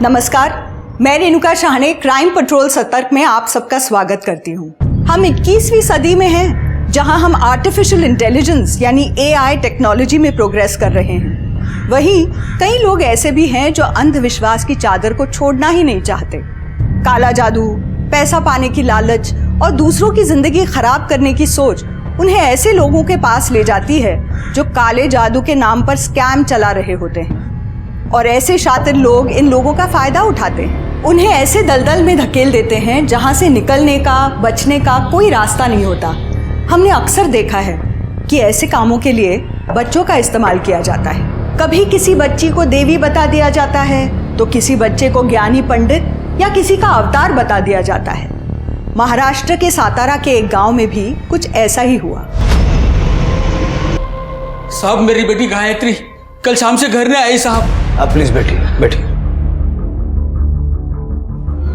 नमस्कार, मैं Renuka Shahane crime petrol सतर्क में आप सबका स्वागत करती हूँ। हम 21वीं सदी में हैं, जहाँ हम आर्टिफिशियल इंटेलिजेंस यानी AI टेक्नोलॉजी में प्रोग्रेस कर रहे हैं। वहीं कई लोग ऐसे भी हैं जो अंधविश्वास की चादर को छोड़ना ही नहीं चाहते। काला जादू, पैसा पाने की लालच और दूसरों की जिंदगी खराब करने की सोच उन्हें ऐसे लोगों के पास ले जाती है जो काले जादू के नाम पर स्कैम चला रहे होते हैं, और ऐसे शातिर लोग इन लोगों का फायदा उठाते हैं। उन्हें ऐसे दलदल में धकेल देते हैं जहां से निकलने का, बचने का कोई रास्ता नहीं होता। हमने अक्सर देखा है कि ऐसे कामों के लिए बच्चों का इस्तेमाल किया जाता है। कभी किसी बच्ची को देवी बता दिया जाता है, तो किसी बच्चे को ज्ञानी पंडित या किसी का अवतार बता दिया जाता है। महाराष्ट्र के सातारा के एक गांव में भी कुछ ऐसा ही हुआ। साहब, मेरी बेटी गायत्री कल शाम से घर नहीं आई साहब। आप प्लीज बैठिए बैठिए,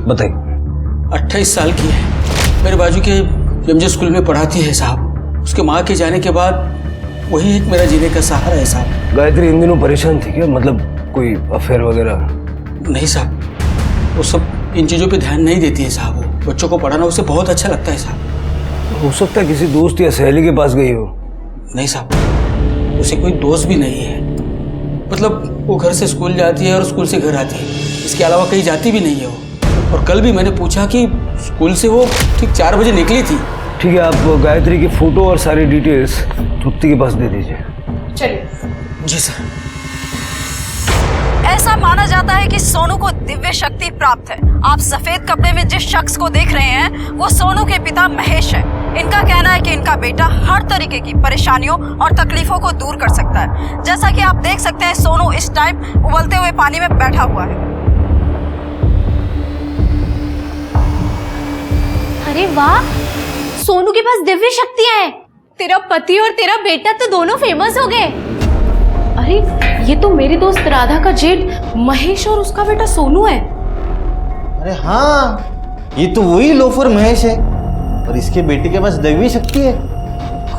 बताइए। 28 साल की है, मेरे बाजू के एमजे स्कूल में पढ़ाती है साहब। उसके माँ के जाने के बाद वही एक मेरा जीने का सहारा है साहब। गायत्री इन दिनों परेशान थी क्या? मतलब कोई अफेयर वगैरह? नहीं साहब, वो सब इन चीज़ों पे ध्यान नहीं देती है साहब। वो बच्चों को पढ़ाना उसे बहुत अच्छा लगता है साहब। हो सकता है किसी दोस्त या सहेली के पास गई हो। नहीं साहब, उसे कोई दोस्त भी नहीं है। मतलब वो घर से स्कूल जाती है और स्कूल से घर आती है, इसके अलावा कहीं जाती भी नहीं है वो। और कल भी मैंने पूछा कि स्कूल से वो ठीक 4 बजे निकली थी। ठीक है, आप गायत्री की फोटो और सारी डिटेल्स तृप्ति के पास दे दीजिए। चलिए। जी सर। ऐसा माना जाता है कि सोनू को दिव्य शक्ति प्राप्त है। आप सफेद कपड़े में जिस शख्स को देख रहे हैं वो सोनू के पिता महेश है। इनका कहना है कि इनका बेटा हर तरीके की परेशानियों और तकलीफों को दूर कर सकता है। जैसा कि आप देख सकते हैं, सोनू इस टाइम उबलते हुए पानी में बैठा हुआ है। अरे वाह, सोनू के पास दिव्य शक्तियां हैं। तेरा पति और तेरा बेटा तो दोनों फेमस हो गए। अरे ये तो मेरी दोस्त राधा का जेठ महेश और उसका बेटा सोनू है। अरे हाँ, ये तो वही लोफर महेश है, और इसके बेटे के पास दैवी शक्ति है।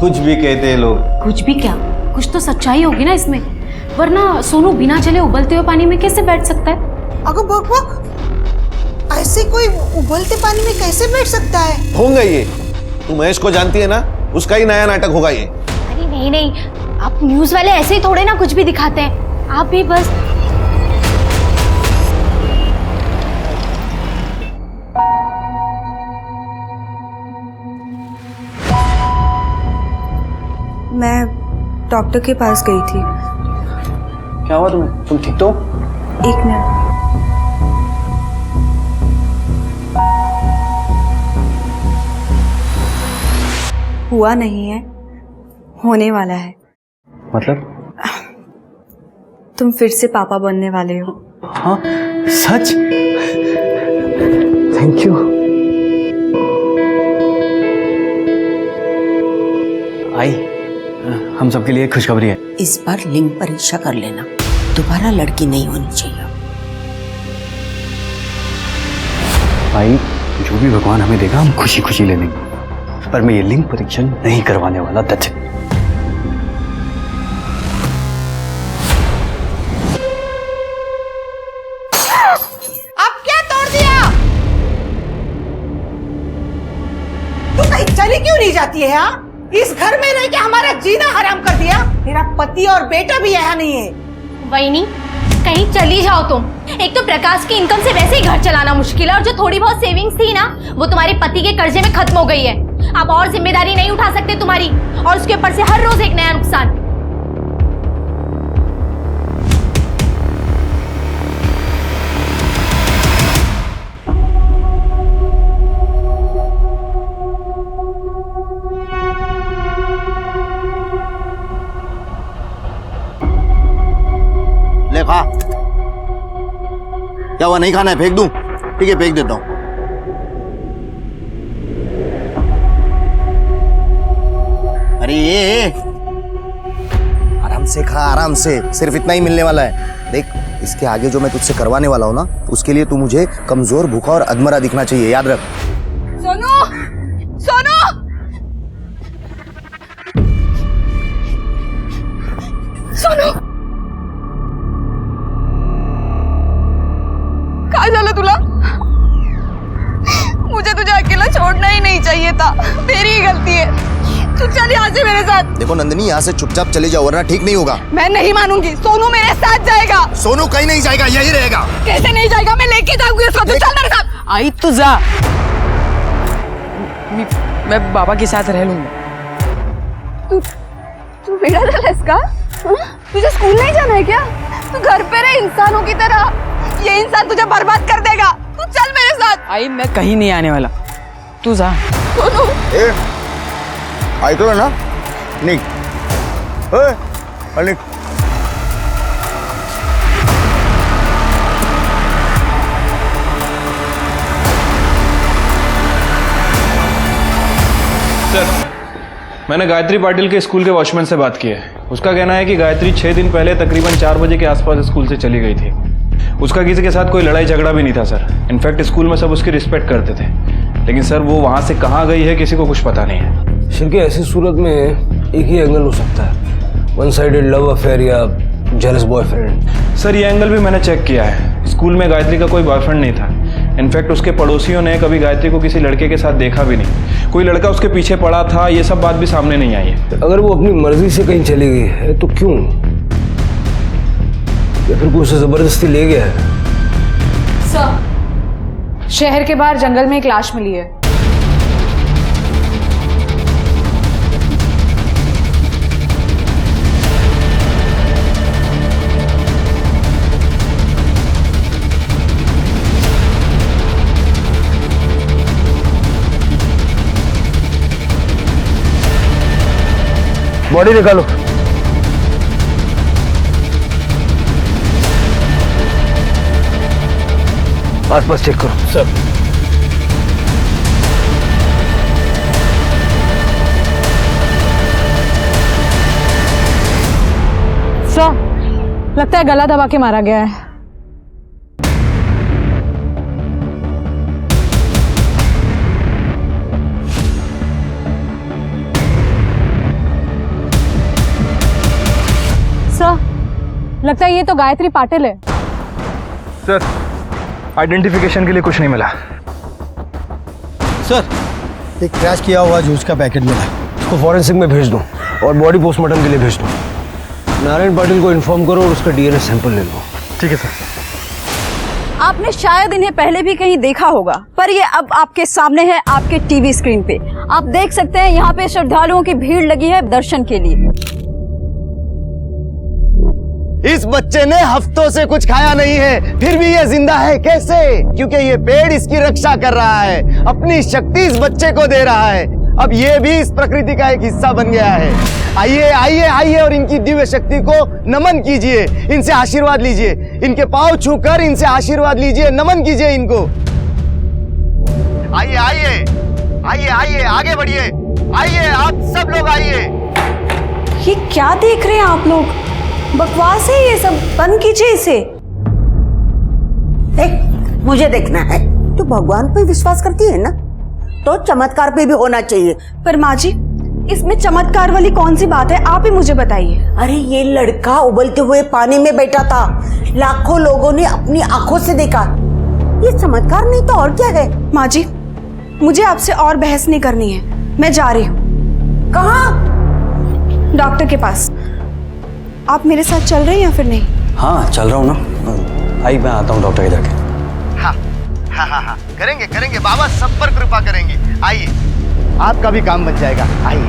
कुछ भी कहते हैं लोग। कुछ भी क्या, कुछ तो सच्चाई होगी ना इसमें, वरना सोनू बिना चले उबलते हुए पानी में कैसे बैठ सकता है? अगर बक ऐसे कोई उबलते पानी में कैसे बैठ सकता है? होगा ये। तू महेश को जानती है ना, उसका ही नया नाटक होगा ये। अरे नहीं नहीं, आप न्यूज वाले ऐसे ही थोड़े ना कुछ भी दिखाते हैं। आप भी बस मैं डॉक्टर के पास गई थी। क्या हुआ तुम्हें? तुम ठीक तो? एक मिनट। हुआ नहीं है, होने वाला है। मतलब? तुम फिर से पापा बनने वाले हो। हाँ सच? Thank you. आई, हम सबके लिए खुशखबरी है। इस बार लिंग परीक्षा कर लेना, दोबारा लड़की नहीं होनी चाहिए। आई, जो भी भगवान हमें देगा हम खुशी खुशी ले लेंगे, पर मैं ये लिंग परीक्षण नहीं करवाने वाला। That's it. अब क्या तोड़ दिया? तू कहीं चली क्यों नहीं जाती है? हाँ, इस घर में रह के हमारा जीना हराम कर दिया। तेरा पति और बेटा भी यहाँ नहीं है। वही कहीं चली जाओ तुम। एक तो प्रकाश की इनकम से वैसे ही घर चलाना मुश्किल है, और जो थोड़ी बहुत सेविंग्स थी ना, वो तुम्हारे पति के कर्जे में खत्म हो गई है। अब और जिम्मेदारी नहीं उठा सकते तुम्हारी, और उसके ऊपर से हर रोज एक नया नुकसान। ले खा। क्या हुआ, नहीं खाना है? फेंक दूं? ठीक है, फेंक देता हूं। अरे ये आराम से खा, आराम से। सिर्फ इतना ही मिलने वाला है। देख, इसके आगे जो मैं तुझसे करवाने वाला हूं ना, उसके लिए तू मुझे कमजोर, भूखा और अधमरा दिखना चाहिए, याद रख। सोनू, सोनू, सोनू। चाहिए था, मेरी ही गलती है। तू चल यहाँ से मेरे साथ। देखो नंदिनी, यहाँ से चुपचाप चले जाओ वरना ठीक नहीं होगा। मैं नहीं मानूंगी, सोनू मेरे साथ जाएगा। सोनू कहीं नहीं जाएगा, यही रहेगा। कैसे नहीं जाएगा, मैं लेके जाऊंगी उसको। तू चल मेरे साथ। आई तो जा, मैं बाबा के साथ रह लूंगा। तू बेड़ा डाला इसका? तुझे स्कूल नहीं जाना है क्या? तू घर पे रहे इंसानों की तरह, ये इंसान तुझे बर्बाद कर देगा। तू चल मेरे साथ। आई मैं कहीं नहीं आने वाला, तू जा। सोनू ए, आई तो है ना, निक। निक। सर, मैंने गायत्री पाटिल के स्कूल के वॉचमैन से बात की है। उसका कहना है कि गायत्री 6 दिन पहले तकरीबन 4 बजे के आसपास स्कूल से चली गई थी। उसका किसी के साथ कोई लड़ाई झगड़ा भी नहीं था सर। इनफैक्ट स्कूल में सब उसकी रिस्पेक्ट करते थे। लेकिन सर वो वहाँ से कहाँ गई है किसी को कुछ पता नहीं है। शिरके, ऐसी सूरत में एक ही एंगल हो सकता है, वन साइडेड लव अफेयर या जेलस बॉयफ्रेंड। सर ये एंगल भी मैंने चेक किया है। स्कूल में गायत्री का कोई बॉयफ्रेंड नहीं था। इनफैक्ट उसके पड़ोसियों ने कभी गायत्री को किसी लड़के के साथ देखा भी नहीं। कोई लड़का उसके पीछे पड़ा था, ये सब बात भी सामने नहीं आई है। अगर वो अपनी मर्जी से कहीं चली गई है तो क्यों, या फिर कोई उसे जबरदस्ती ले गया है? सर, शहर के बाहर जंगल में एक लाश मिली है। बॉडी निकालो। आसपास चेक करो। सर लगता है गला दबा के मारा गया है। सर, लगता है ये तो गायत्री पाटिल है। सर, आइडेंटिफिकेशन के लिए कुछ नहीं मिला। सर, एक क्रैश किया हुआ जूस का पैकेट मिला, उसको फॉरेंसिक में भेज दो और बॉडी पोस्टमार्टम के लिए भेज दो। नारायण पाटिल को इन्फॉर्म करो और उसका डीएनए सैंपल ले लो। ठीक है सर। आपने शायद इन्हें पहले भी कहीं देखा होगा, पर ये अब आपके सामने है, आपके टीवी स्क्रीन पे। आप देख सकते हैं यहाँ पे श्रद्धालुओं की भीड़ लगी है दर्शन के लिए। इस बच्चे ने हफ्तों से कुछ खाया नहीं है, फिर भी ये जिंदा है। कैसे? क्योंकि ये पेड़ इसकी रक्षा कर रहा है, अपनी शक्ति इस बच्चे को दे रहा है। अब ये भी इस प्रकृति का एक हिस्सा बन गया है। आइए आइए आइए और इनकी दिव्य शक्ति को नमन कीजिए, इनसे आशीर्वाद लीजिए, इनके पांव छूकर इनसे आशीर्वाद लीजिए, नमन कीजिए इनको। आइए आइए आइए आइए, आगे बढ़िए, आइए आप सब लोग आइए। ये क्या देख रहे हैं आप लोग? बकवास है ये सब, बंद कीजिए इसे। देख, मुझे देखना है। तू भगवान पे विश्वास करती है ना, तो चमत्कार पे भी होना चाहिए। पर माँ जी, इसमें चमत्कार वाली कौन सी बात है, आप ही मुझे बताइए। अरे ये लड़का उबलते हुए पानी में बैठा था, लाखों लोगों ने अपनी आंखों से देखा। ये चमत्कार नहीं तो और क्या है? माँ जी, मुझे आपसे और बहस नहीं करनी है, मैं जा रही हूँ। कहाँ? डॉक्टर के पास। आप मेरे साथ चल रहे हैं या फिर नहीं? हाँ चल रहा हूँ ना। आई मैं आता हूँ डॉक्टर के जाके। हाँ हाँ हाँ हाँ, करेंगे करेंगे, बाबा सब पर कृपा करेंगे। आइए, आपका भी काम बच जाएगा। आइए।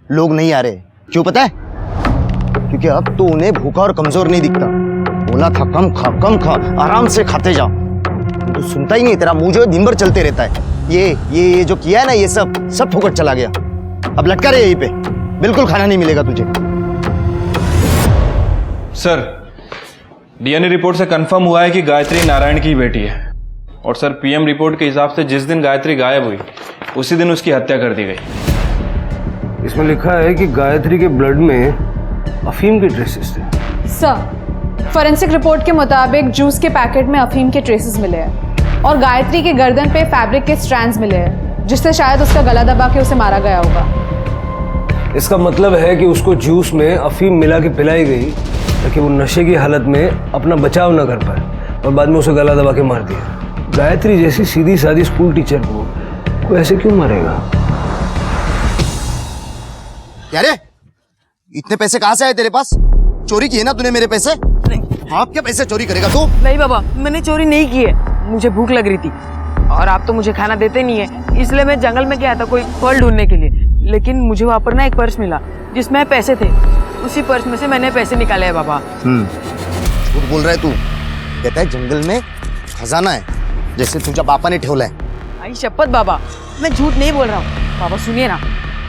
लोग नहीं आ रहे, क्यों पता है? क्योंकि अब तो उन्हें भूखा और कमजोर नहीं दिखता। बोला था कम खा, आराम से खाते जाओ। तो सुनता ही नहीं, तेरा मुंह जो दिन भर चलते रहता है। ये जो किया है ना, ये सब फुकट चला गया। अब लटका रहे यहीं पे, बिल्कुल खाना नहीं मिलेगा तुझे। सर, डीएनए रिपोर्ट से कंफर्म हुआ है कि गायत्री नारायण की बेटी है। और सर, पीएम रिपोर्ट के हिसाब से जिस दिन गायत्री गायब हुई उसी दिन उसकी हत्या कर दी गई। इसमें लिखा है कि गायत्री के ब्लड में अफीम के ट्रेसेस थे। सर, फोरेंसिक रिपोर्ट के मुताबिक जूस के पैकेट में अफीम के ट्रेसेस मिले हैं और गायत्री के गर्दन पे फैब्रिक के स्ट्रैंड्स मिले हैं, जिससे शायद उसका गला दबा के उसे मारा गया होगा। इसका मतलब है कि उसको जूस में अफीम मिला के पिलाई गई ताकि वो नशे की हालत में अपना बचाव न कर पाए और बाद में उसे गला दबा के मार दिया। गायत्री जैसी सीधी सादी स्कूल टीचर को कोई ऐसे क्यों मारेगा? क्या रे, इतने पैसे कहाँ से आए तेरे पास? चोरी किए ना तूने मेरे पैसे? आप क्या पैसे चोरी करेगा तू? नहीं बाबा, मैंने चोरी नहीं की है। मुझे भूख लग रही थी और आप तो मुझे खाना देते नहीं है, इसलिए मैं जंगल में गया था कोई फल ढूंढने के लिए। लेकिन मुझे वहाँ पर ना एक पर्स मिला जिसमें पैसे थे। उसी पर्स में से मैंने पैसे निकाले हैं बाबा। झूठ बोल रहा है तू। कहता है जंगल में खजाना है, जैसे तुझ्या बापा ने ठेवला है। आई शपथ बाबा, मैं झूठ नहीं बोल रहा हूँ। बाबा सुनिए ना,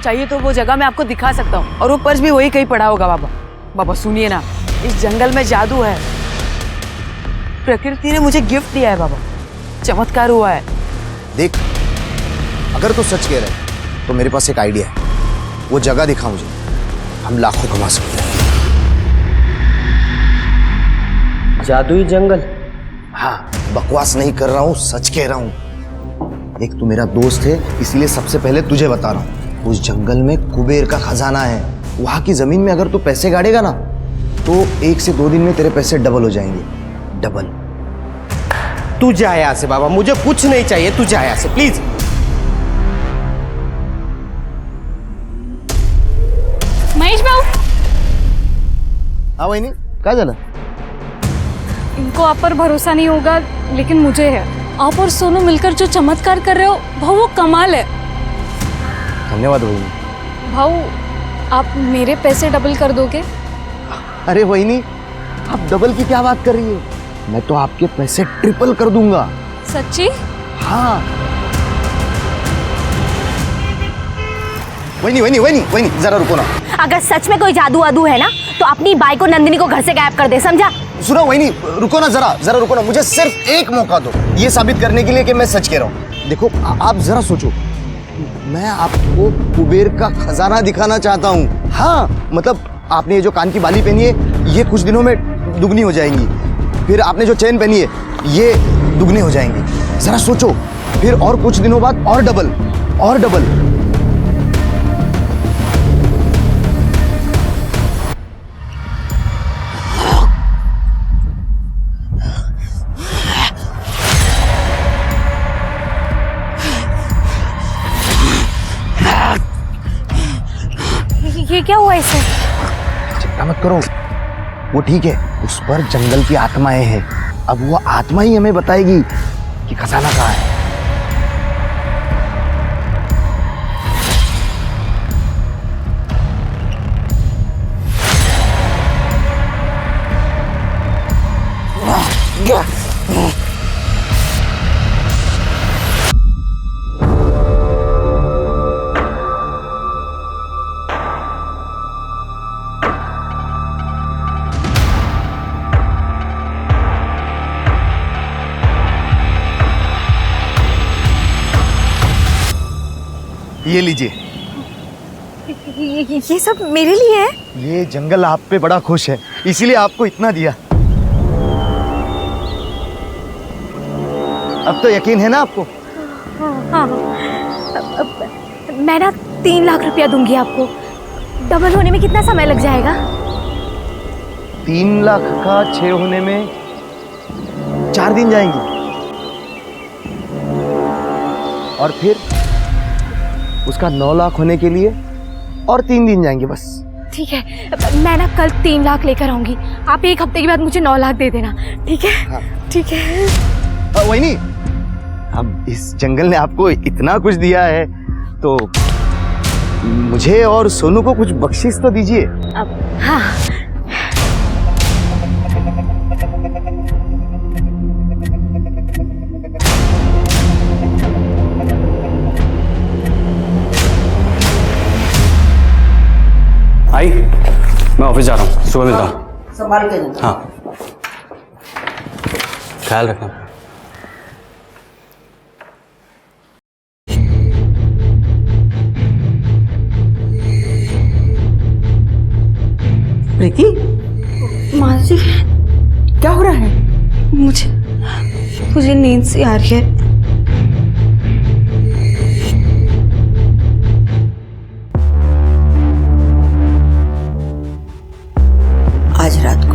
चाहिए तो वो जगह मैं आपको दिखा सकता हूँ और वो पर्स भी वही कहीं पड़ा होगा। बाबा बाबा सुनिए ना, इस जंगल में जादू है। प्रकृति ने मुझे गिफ्ट दिया है बाबा, चमत्कार हुआ है। देख, अगर तू सच कह रहा है तो मेरे पास एक आइडिया है। वो जगह दिखा मुझे, हम लाखों कमा सकते हैं। जादुई जंगल? हाँ, बकवास नहीं कर रहा हूँ, सच कह रहा हूँ। एक तू मेरा दोस्त है, इसीलिए सबसे पहले तुझे बता रहा हूँ। उस जंगल में कुबेर का खजाना है। वहां की जमीन में अगर तू पैसे गाड़ेगा ना तो 1 से 2 दिन में तेरे पैसे डबल हो जाएंगे। डबल। तू जा यहाँ से बाबा, मुझे कुछ नहीं चाहिए, तू जा यहाँ से प्लीज। महेश बाबू, हाँ वही, क्या झालं? इनको आप पर भरोसा नहीं होगा, लेकिन मुझे है। आप और सोनू मिलकर जो चमत्कार कर रहे हो भाऊ, वो कमाल है। धन्यवाद वहीनी। भाऊ, आप मेरे पैसे डबल कर दोगे? अरे वहीनी, आप डबल की क्या बात कर रही है? मैं तो आपके पैसे ट्रिपल कर दूंगा। सच्ची? हाँ। वहीनी, जरा रुको ना। अगर सच में कोई जादू वादू है ना तो अपनी बाइक को नंदिनी को घर से गायब कर दे, समझा? सुनो वहीनी, रुको ना, जरा रुको ना। मुझे सिर्फ एक मौका दो ये साबित करने के लिए कि मैं सच कह रहा हूँ। देखो, आप जरा सोचो, मैं आपको कुबेर का खजाना दिखाना चाहता हूँ। हाँ, मतलब आपने ये जो कान की बाली पहनी है ये कुछ दिनों में दुगनी हो जाएंगी। फिर आपने जो चेन पहनी है ये दुगनी हो जाएंगी। जरा सोचो, फिर और कुछ दिनों बाद और डबल और डबल। ये क्या हुआ इसे? चिंता मत करो, वो ठीक है। उस पर जंगल की आत्माएं हैं। अब वो आत्मा ही हमें बताएगी कि खजाना कहाँ है। ये लीजिए। ये सब मेरे लिए है? ये जंगल आप पे बड़ा खुश है, इसीलिए आपको इतना दिया। अब तो यकीन है ना आपको? हाँ। मैं ना 3 लाख रुपया दूंगी आपको। डबल होने में कितना समय लग जाएगा? 3 लाख का 6 होने में 4 दिन जाएंगे, और फिर उसका 9 लाख होने के लिए और 3 दिन जाएंगे बस। ठीक है, मैं ना कल 3 लाख लेकर आऊंगी। आप 1 हफ्ते के बाद मुझे 9 लाख दे देना, ठीक है? हाँ। ठीक है। वही नहीं, अब इस जंगल ने आपको इतना कुछ दिया है तो मुझे और सोनू को कुछ बख्शिश तो दीजिए। अब हाँ, आई, मैं ऑफिस जा रहा हूँ, सुबह मिलता हूँ। संभाल के जाना। हाँ, ख्याल रखना। प्रीति, माँ जी, क्या हो रहा है? मुझे नींद सी आ रही है। आज रात को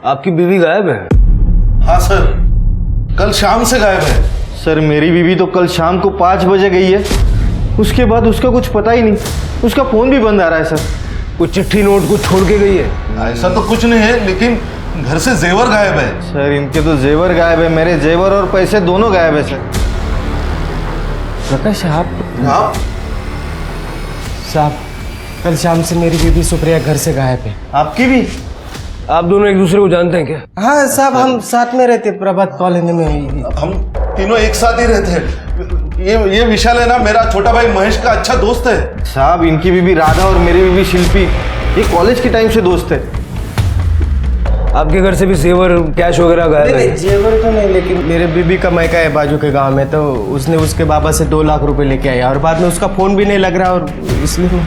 आपकी बीवी गायब है? हाँ सर, कल शाम से गायब है। सर मेरी बीवी तो कल शाम को 5 बजे गई है, उसके बाद उसका कुछ पता ही नहीं, उसका फ़ोन भी बंद आ रहा है सर। कुछ चिट्ठी नोट कुछ छोड़ के गई है? ऐसा तो कुछ नहीं है, लेकिन घर से जेवर गायब है। सर इनके तो जेवर गायब है, मेरे जेवर और पैसे दोनों गायब है सर। प्रकाश आप? हाँ साहब, कल शाम से मेरी बीबी सुप्रिया घर से गायब है। आपकी भी? आप दोनों एक दूसरे को जानते हैं क्या? हाँ साहब, हम साथ में रहते, प्रभात कॉलोनी में हुई। हम तीनों एक साथ ही रहते हैं। ये विशाल है ना, मेरा छोटा भाई महेश का अच्छा दोस्त है। साहब इनकी बीबी राधा और मेरी बीबी शिल्पी ये कॉलेज के टाइम से दोस्त है। आपके घर से भी जेवर कैश वगैरह गायब है? जेवर तो नहीं, लेकिन मेरे बीबी का मैका है बाजू के गांव में, तो उसने उसके बाबा से 2 लाख रुपए लेके आया और बाद में उसका फोन भी नहीं लग रहा, और इसलिए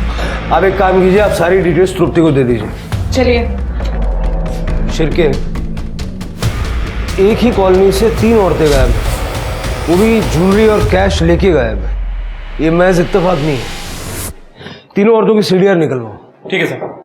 आप एक काम कीजिए, आप सारी डिटेल्स तृप्ति को दे दीजिए। चलिए। शिरके, एक ही कॉलोनी से 3 औरतें गायब हैं, वो भी ज्वेलरी और कैश लेके गायब है। ये महज इत्तेफाक नहीं है। तीनों औरतों की सीढ़ियां निकलवाओ। ठीक है सर।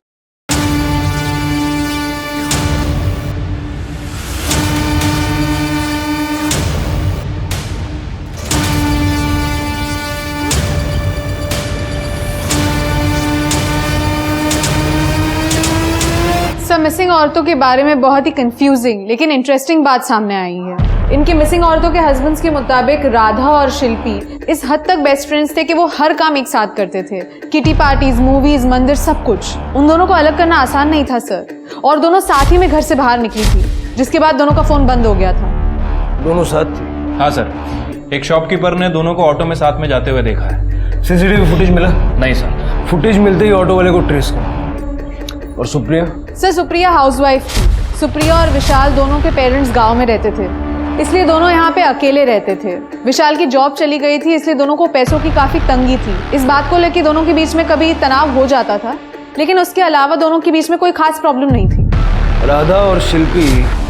सब मिसिंग औरतों के बारे में बहुत ही कंफ्यूजिंग लेकिन इंटरेस्टिंग बात सामने आई है। इनके मिसिंग औरतों के हस्बैंड्स के मुताबिक राधा और शिल्पी इस हद तक बेस्ट फ्रेंड्स थे कि वो हर काम एक साथ करते थे। किटी पार्टीज, मूवीज, मंदिर, सब कुछ। उन दोनों को अलग करना आसान नहीं था सर, और दोनों साथ ही में घर से बाहर निकली थी, जिसके बाद दोनों का फोन बंद हो गया था। दोनों साथ थे? हाँ सर, एक शॉपकीपर ने दोनों को ऑटो में साथ में जाते हुए देखा है। सीसीटीवी फुटेज मिला? नहीं सर। फुटेज मिलते ही ऑटो वाले को ट्रेस करो। और सुप्रिया? सर सुप्रिया हाउसवाइफ थी। सुप्रिया और विशाल दोनों के पेरेंट्स गांव में रहते थे, इसलिए दोनों यहाँ पे अकेले रहते थे। विशाल की जॉब चली गई थी, इसलिए दोनों को पैसों की काफी तंगी थी। इस बात को लेकर दोनों के बीच में कभी तनाव हो जाता था, लेकिन उसके अलावा दोनों के बीच में कोई खास प्रॉब्लम नहीं थी। राधा और शिल्पी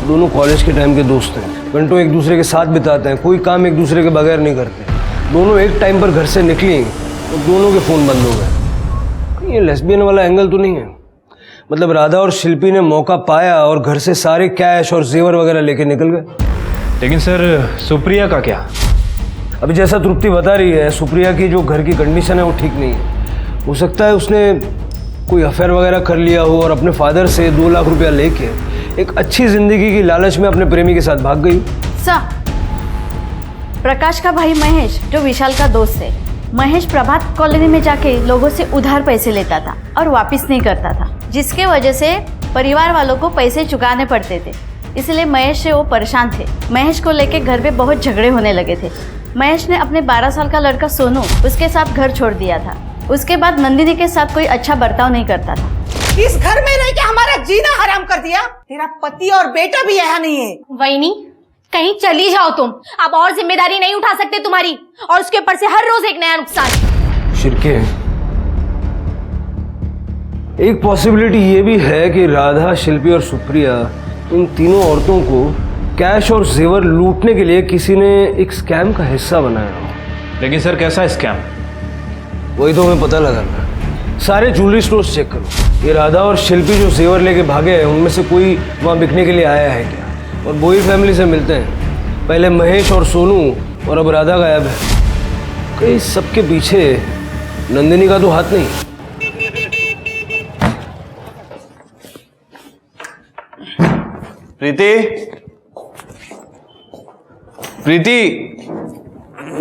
दोनों कॉलेज के टाइम के दोस्त हैं, घंटों एक दूसरे के साथ बिताते हैं, कोई काम एक दूसरे के बगैर नहीं करते। दोनों एक टाइम पर घर से निकली तो दोनों के फोन बंद हो गए। ये लेस्बियन वाला एंगल तो नहीं है? मतलब राधा और शिल्पी ने मौका पाया और घर से सारे कैश और जेवर वगैरह लेके निकल गए। लेकिन सर सुप्रिया का क्या? अभी जैसा तृप्ति बता रही है, सुप्रिया की जो घर की कंडीशन है वो ठीक नहीं है। हो सकता है उसने कोई अफेयर वगैरह कर लिया हो और अपने फादर से 2 लाख रुपया लेके एक अच्छी जिंदगी की लालच में अपने प्रेमी के साथ भाग गई। सर, प्रकाश का भाई महेश जो विशाल का दोस्त है, महेश प्रभात कॉलोनी में जाके लोगों से उधार पैसे लेता था और वापस नहीं करता था, जिसके वजह से परिवार वालों को पैसे चुकाने पड़ते थे। इसलिए महेश से वो परेशान थे। महेश को लेके घर पे बहुत झगड़े होने लगे थे। महेश ने अपने 12 साल का लड़का सोनू उसके साथ घर छोड़ दिया था। उसके बाद नंदिनी के साथ कोई अच्छा बर्ताव नहीं करता था। इस घर में रह के हमारा जीना हराम कर दिया। तेरा पति और बेटा भी यहाँ नहीं है। वहीनी, कहीं चली जाओ तुम, अब और जिम्मेदारी नहीं उठा सकते तुम्हारी, और उसके ऊपर से हर रोज एक नया नुकसान। शिरके, एक पॉसिबिलिटी ये भी है कि राधा, शिल्पी और सुप्रिया इन तीनों औरतों को कैश और जेवर लूटने के लिए किसी ने एक स्कैम का हिस्सा बनाया हो। लेकिन सर कैसा स्कैम? वही तो हमें पता लगाना है। सारे ज्वेलरी स्टोर्स चेक करो। ये राधा और शिल्पी जो जेवर लेके भागे हैं, उनमें से कोई वहाँ बिकने के लिए आया है क्या? और बोई फैमिली से मिलते हैं। पहले महेश और सोनू और अब राधा गायब है। कहीं सबके पीछे नंदिनी का तो हाथ नहीं? प्रीति, प्रीति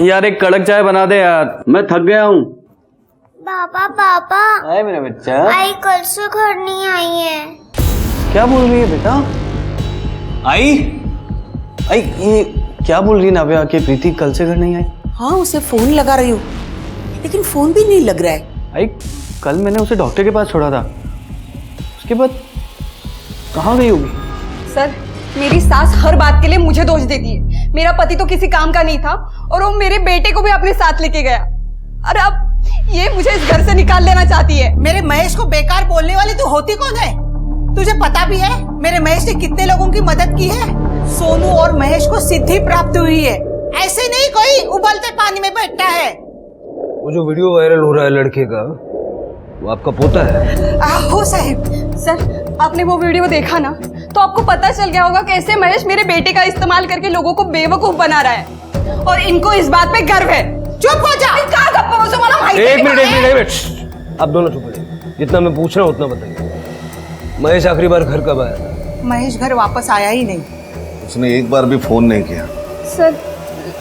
यार एक कड़क चाय बना दे यार, मैं थक गया हूँ। पापा पापा, आए मेरा बच्चा। आई कल से घर नहीं आई है। क्या बोल रही है बेटा? आई ये क्या बोल रही है नाव्या कि प्रीति कल से घर नहीं आई? हाँ, उसे फोन लगा रही हूँ, लेकिन फोन भी नहीं लग रहा है। आई कल मैंने उसे डॉक्टर के पास छोड़ा था, उसके बाद कहाँ गई होगी? सर, मेरी सास हर बात के लिए मुझे दोष देती है। मेरा पति तो किसी काम का नहीं था और वो मेरे बेटे को भी अपने साथ लेके गया, और अब ये मुझे इस घर से निकाल लेना चाहती है। मेरे महेश को बेकार बोलने वाली तू होती कौन है? तुझे पता भी है मेरे महेश ने कितने लोगों की मदद की है? सोनू और महेश को सिद्धि प्राप्त हुई है। ऐसे नहीं कोई उबलते पानी में बैठता है। वो जो वीडियो वायरल हो रहा है लड़के का, वो आपका पोता है? हो साहब। सर, आपने वो वीडियो देखा ना, तो आपको पता चल गया होगा कैसे महेश मेरे बेटे का इस्तेमाल करके लोगों को बेवकूफ बना रहा है, और इनको इस बात पे गर्व है। चुप हो जा। कहाँ गप्पा बसो वाला भाई? एक मिनट, आप दोनों चुप हो जाइए। जितना मैं पूछ रहा हूँ उतना बताइए। महेश आखिरी बार घर कब आया? महेश घर वापस आया ही नहीं। उसने एक बार भी फोन नहीं किया। सर,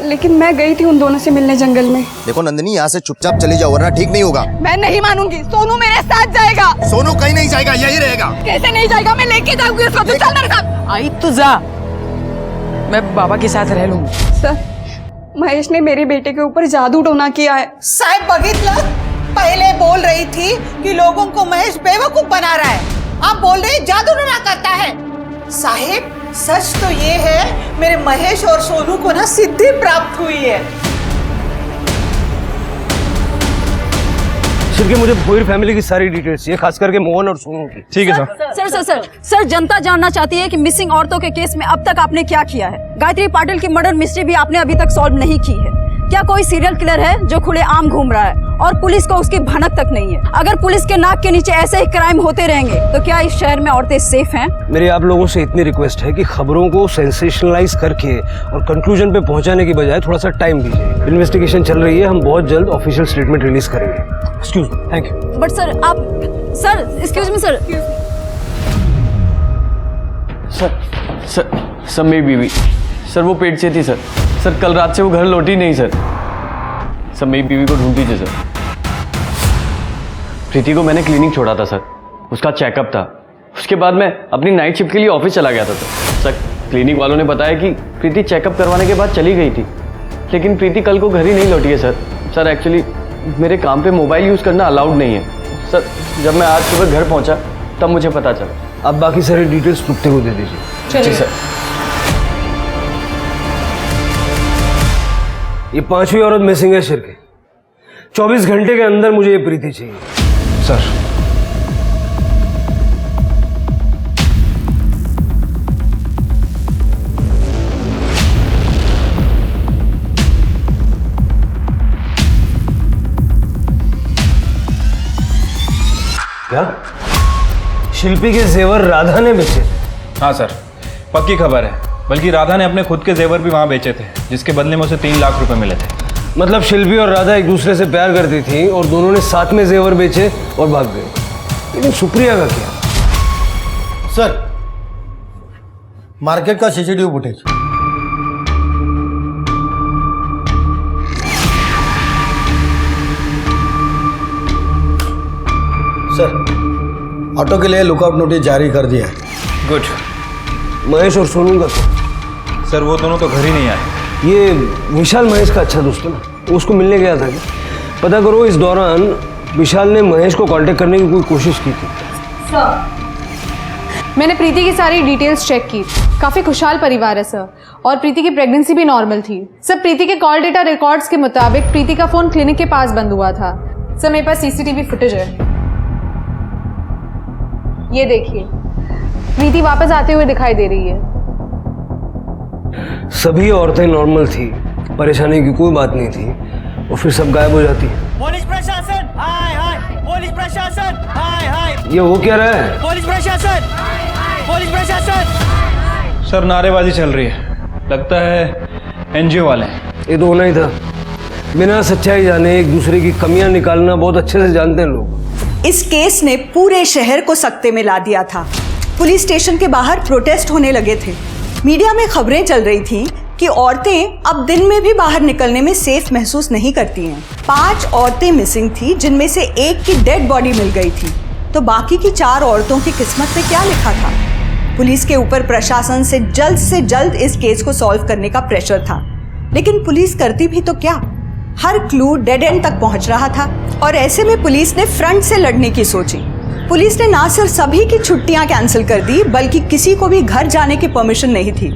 लेकिन मैं गई थी उन दोनों से मिलने जंगल में। देखो नंदिनी, यहाँ से चुपचाप चली जाओ वरना ठीक नहीं होगा। मैं नहीं मानूंगी, सोनू मेरे साथ जाएगा। सोनू कहीं नहीं जाएगा, यही रहेगा। कैसे नहीं जाएगा? मैं लेके जाऊंगी उसको। तू चल मेरे साथ। आई तो जा, मैं बाबा के साथ रह लूंगी। सर, महेश ने मेरे बेटे के ऊपर जादू टोना किया है। साहब बघितलं, पहले बोल रही थी कि लोगों को महेश बेवकूफ बना रहा है, आप बोल रहे जादू टोना करता है। साहेब सच तो ये है, मेरे महेश और सोनू को ना सिद्धि प्राप्त हुई है। सिर्फ मुझे भोईर फैमिली की सारी डिटेल्स चाहिए, खास करके मोहन और सोनू की। ठीक है sir. Sir sir sir sir जनता जानना चाहती है कि मिसिंग औरतों के केस में अब तक आपने क्या किया है। गायत्री पाटिल की मर्डर मिस्ट्री भी आपने अभी तक सॉल्व नहीं की है। क्या कोई सीरियल किलर है जो खुलेआम घूम रहा है और पुलिस को उसकी भनक तक नहीं है? अगर पुलिस के नाक के नीचे ऐसे ही क्राइम होते रहेंगे तो क्या इस शहर में औरतें सेफ हैं? मेरी आप लोगों से इतनी रिक्वेस्ट है कि खबरों को सेंसेशनलाइज करके और कंक्लूजन पे पहुंचाने की बजाय थोड़ा सा टाइम दीजिए। इन्वेस्टिगेशन चल रही है, हम बहुत जल्द ऑफिशियल स्टेटमेंट रिलीज करेंगे। Excuse me, thank you. But sir आप sir excuse me sir. Sir मेरी बीवी, सर वो पेट से थी सर। सर कल रात से वो घर लौटी नहीं सर। सर मेरी बीवी को ढूंढ दीजिए सर। प्रीति को मैंने क्लिनिक छोड़ा था सर, उसका चेकअप था। उसके बाद मैं अपनी नाइट शिफ्ट के लिए ऑफिस चला गया था सर। क्लिनिक वालों ने बताया कि प्रीति चेकअप करवाने के बाद चली गई थी, लेकिन प्रीति कल को घर ही नहीं लौटी है सर। सर एक्चुअली मेरे काम पे मोबाइल यूज़ करना अलाउड नहीं है सर। जब मैं आज सुबह घर पहुंचा तब मुझे पता चला। आप बाकी सारी डिटेल्स तुप्ते को दे दीजिए। जी सर। ये 5वीं औरत मिसिंग है शिर के। 24 घंटे के अंदर मुझे ये प्रीति चाहिए सर। क्या शिल्पी के जेवर राधा ने बेचे? हाँ सर, पक्की खबर है। बल्कि राधा ने अपने खुद के जेवर भी वहाँ बेचे थे, जिसके बदले में उसे 3 लाख रुपए मिले थे। मतलब शिल्पी और राधा एक दूसरे से प्यार करती थी और दोनों ने साथ में जेवर बेचे और भाग गए। लेकिन सुप्रिया का क्या? सर, मार्केट का सीसीटीवी फुटेज। सर, ऑटो के लिए लुकआउट नोटिस जारी कर दिया है। गुड। महेश और सोनू का सर वो दोनों तो घर ही नहीं आए। ये विशाल महेश का अच्छा दोस्त है ना, उसको मिलने गया था क्या? पता करो इस दौरान विशाल ने महेश को कांटेक्ट करने की कोई कोशिश की थी? मैंने प्रीति की सारी डिटेल्स चेक की। काफ़ी खुशहाल परिवार है सर, और प्रीति की प्रेगनेंसी भी नॉर्मल थी। सर प्रीति के कॉल डेटा रिकॉर्ड्स के मुताबिक प्रीति का फ़ोन क्लिनिक के पास बंद हुआ था। सर मेरे पास सीसीटीवी फुटेज है, ये देखिए। प्रीति वापस आते हुए दिखाई दे रही है। सभी औरतें नॉर्मल थी, परेशानी की कोई बात नहीं थी, और फिर सब गायब हो जाती है। पुलिस प्रशासन हाय हाय, पुलिस प्रशासन हाय हाय। ये हो क्या रहा है? पुलिस प्रशासन, पुलिस प्रशासन। सर नारेबाजी चल रही है, लगता है एनजीओ वाले। ये तो होना ही था। बिना सच्चाई जाने एक दूसरे की कमियां निकालना बहुत अच्छे से जानते हैं लोग। इस केस ने पूरे शहर को सकते में ला दिया था। पुलिस स्टेशन के बाहर प्रोटेस्ट होने लगे थे। मीडिया में खबरें चल रही थी कि औरतें अब दिन में भी बाहर निकलने में सेफ महसूस नहीं करती हैं। 5 औरतें मिसिंग थी, जिनमें से एक की डेड बॉडी मिल गई थी। तो बाकी की 4 औरतों की किस्मत में क्या लिखा था? पुलिस के ऊपर प्रशासन से जल्द इस केस को सॉल्व करने का प्रेशर था, लेकिन पुलिस करती भी तो क्या? हर क्लू डेड एंड तक पहुंच रहा था, और ऐसे में पुलिस ने फ्रंट से लड़ने की सोची। पुलिस ने ना सिर्फ सभी की छुट्टियां कैंसिल कर दी, बल्कि किसी को भी घर जाने की परमिशन नहीं थी।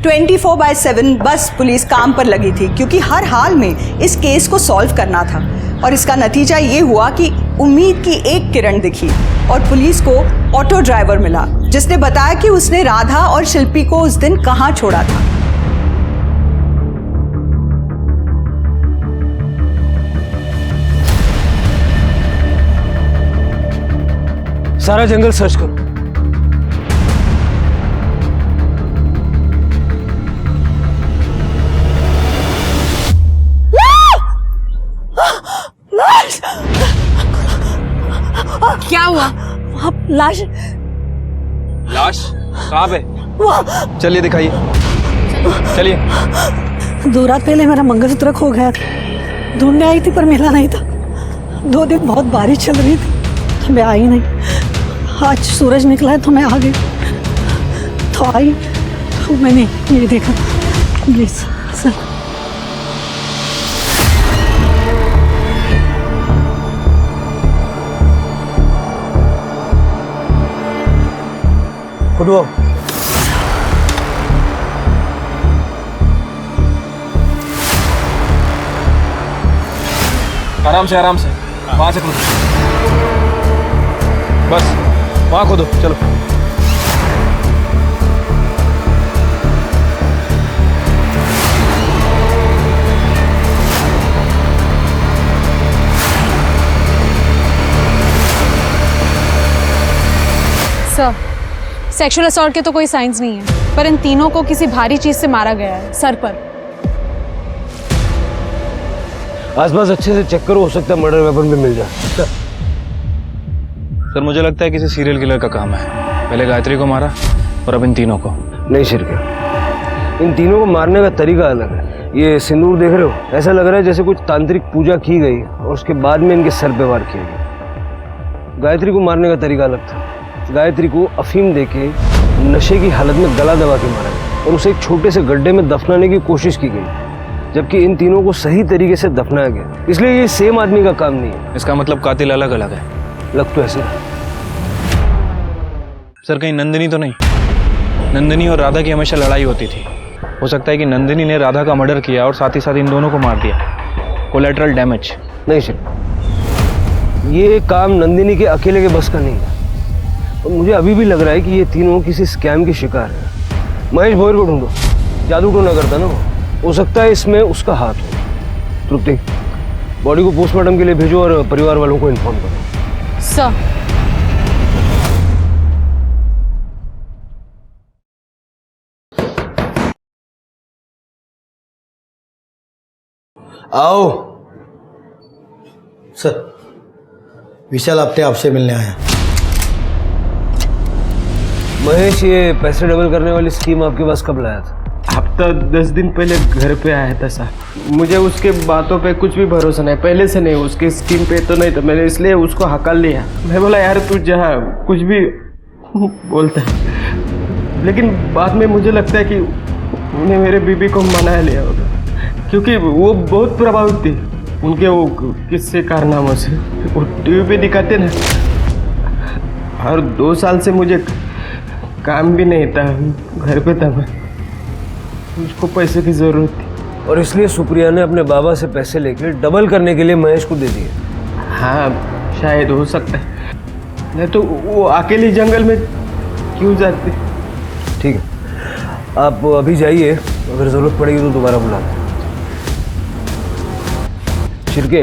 24/7 बस पुलिस काम पर लगी थी, क्योंकि हर हाल में इस केस को सॉल्व करना था। और इसका नतीजा ये हुआ कि उम्मीद की एक किरण दिखी और पुलिस को ऑटो ड्राइवर मिला, जिसने बताया कि उसने राधा और शिल्पी को उस दिन कहाँ छोड़ा था। सारा जंगल सर्च करो। आप लाश लाश कहाँ पे? वो चलिए दिखाइए, चलिए। 2 रात पहले मेरा मंगलसूत्र खो गया था, ढूंढने आई थी पर मिला नहीं था। 2 दिन बहुत बारिश चल रही थी तो मैं आई नहीं। आज सूरज निकला है तो मैं आ गई, तो आई तो मैंने ये देखा। Please sir. खुद वो आराम से, आराम से, वहां से खोदो, बस वहां खोदो, चलो। सर, सेक्सुअल असॉल्ट के तो कोई साइंस नहीं है, पर इन तीनों को किसी भारी चीज से मारा गया है, सर पर। आसपास अच्छे से चेक करो, हो सकता है मर्डर वेपन भी मिल जाए। सर मुझे लगता है किसी सीरियल किलर का काम है। पहले गायत्री को मारा और अब इन तीनों को। नहीं शिरके, इन तीनों को मारने का तरीका अलग है। ये सिंदूर देख रहे हो, ऐसा लग रहा है जैसे कुछ तांत्रिक पूजा की गई और उसके बाद में इनके सर पे वार किया गया। गायत्री को मारने का तरीका अलग था। गायत्री को अफीम देके नशे की हालत में गला दबा के मारा गया और उसे एक छोटे से गड्ढे में दफनाने की कोशिश की गई, जबकि इन तीनों को सही तरीके से दफनाया गया। इसलिए ये सेम आदमी का काम नहीं है। इसका मतलब कातिल अलग अलग है। लग तो ऐसे। सर कहीं नंदिनी तो नहीं? नंदिनी और राधा की हमेशा लड़ाई होती थी। हो सकता है कि नंदिनी ने राधा का मर्डर किया और साथ ही साथ इन दोनों को मार दिया। Collateral damage. नहीं सर, ये काम नंदिनी के अकेले के बस का नहीं है और मुझे अभी भी लग रहा है कि ये तीनों किसी स्कैम के शिकार हैं। महेश भोयर को ढूंढो, जादू टोना करता ना, हो सकता है इसमें उसका हाथ हो। तृप्ति, बॉडी को पोस्टमार्टम के लिए भेजो और परिवार वालों को इन्फॉर्म करो। सर। आओ सर, विशाल आपने आपसे मिलने आया। महेश, ये पैसे डबल करने वाली स्कीम आपके पास कब लाया था? हफ्ता 10 दिन पहले घर पे आया था सर। मुझे उसके बातों पे कुछ भी भरोसा नहीं, पहले से नहीं, उसकी स्कीम पे तो नहीं था। मैंने इसलिए उसको हकल लिया। मैं बोला यार तू जहाँ कुछ भी बोलता है, लेकिन बाद में मुझे लगता है कि उन्हें मेरे बीबी को मना लिया होगा, क्योंकि वो बहुत प्रभावित थी उनके वो किस्से कारनामों से। वो टीवी पे दिखाते ना, और 2 साल से मुझे काम भी नहीं था, घर पे था मैं, मुझको पैसे की जरूरत थी। और इसलिए सुप्रिया ने अपने बाबा से पैसे लेकर डबल करने के लिए महेश को दे दिए। हाँ शायद हो सकता है, नहीं तो वो अकेले जंगल में क्यों जाते। ठीक है, आप अभी जाइए, अगर जरूरत पड़ेगी तो दोबारा बुलाना। शिरके,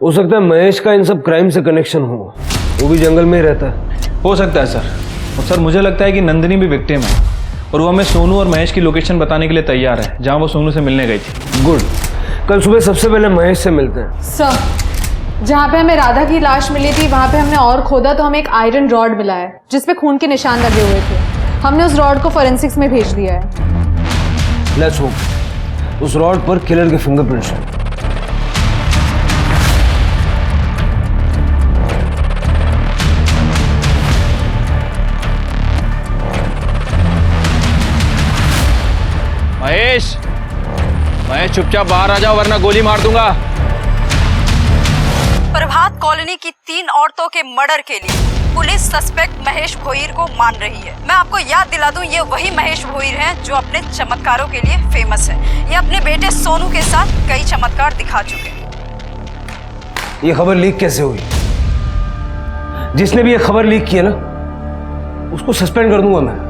हो सकता है महेश का इन सब क्राइम से कनेक्शन हो, वो भी जंगल में ही रहता है। हो सकता है सर। और सर मुझे लगता है कि नंदिनी भी विक्टिम है और वो हमें सोनू और महेश की लोकेशन बताने के लिए तैयार है, जहां वो सोनू से मिलने गई थी। गुड, कल सुबह सबसे पहले महेश से मिलते हैं। सर, जहाँ पे हमें राधा की लाश मिली थी वहाँ पे हमने और खोदा तो हमें एक आयरन रॉड मिला है जिसपे खून के निशान लगे हुए थे। हमने उस रॉड को फोरेंसिक्स में भेज दिया है। लेट्स होप उस रॉड पर किलर के फिंगरप्रिंट्स हैं। महेश, महेश चुपचाप बाहर आ जाओ वरना गोली मार दूंगा। प्रभात कॉलोनी की 3 औरतों के मर्डर के लिए पुलिस सस्पेक्ट महेश भोईर को मान रही है। मैं आपको याद दिला दूं, ये वही महेश भोईर हैं जो अपने चमत्कारों के लिए फेमस है। ये अपने बेटे सोनू के साथ कई चमत्कार दिखा चुके हैं। ये खबर लीक कैसे हुई? जिसने भी ये खबर लीक की है ना, उसको सस्पेंड कर दूंगा मैं।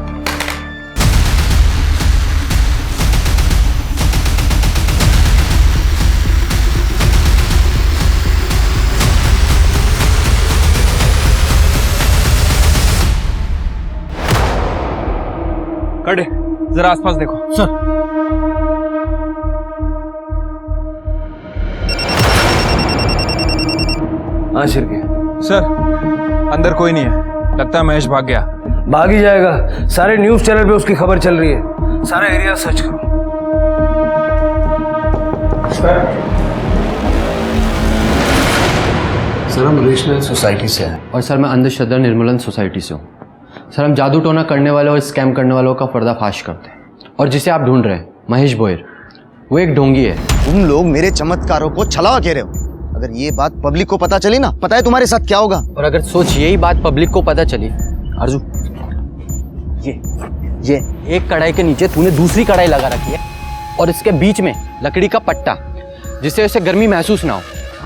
कटे, जरा आसपास देखो। सर, हाँ शिरके। सर, अंदर कोई नहीं है, लगता है महेश भाग गया। भाग ही जाएगा, सारे न्यूज चैनल पे उसकी खबर चल रही है, सारा एरिया सर्च करो। सर हम रीजनल सोसाइटी से हैं। और सर मैं अंधश्रद्धा निर्मूलन सोसाइटी से हूँ। सर हम जादू टोना करने वालों और स्कैम करने वालों का पर्दाफाश करते हैं। और जिसे आप ढूंढ रहे हैं महेश भोयर, वो एक ढोंगी है। तुम लोग मेरे चमत्कारों को छलावा कह रहे हो। अगर ये बात पब्लिक को पता चली ना, पता है तुम्हारे साथ क्या होगा? और अगर सोच यही बात पब्लिक को पता चली, अर्जू ये एक कढ़ाई के नीचे तूने दूसरी कढ़ाई लगा रखी है और इसके बीच में लकड़ी का पट्टा, जिससे उसे गर्मी महसूस ना हो।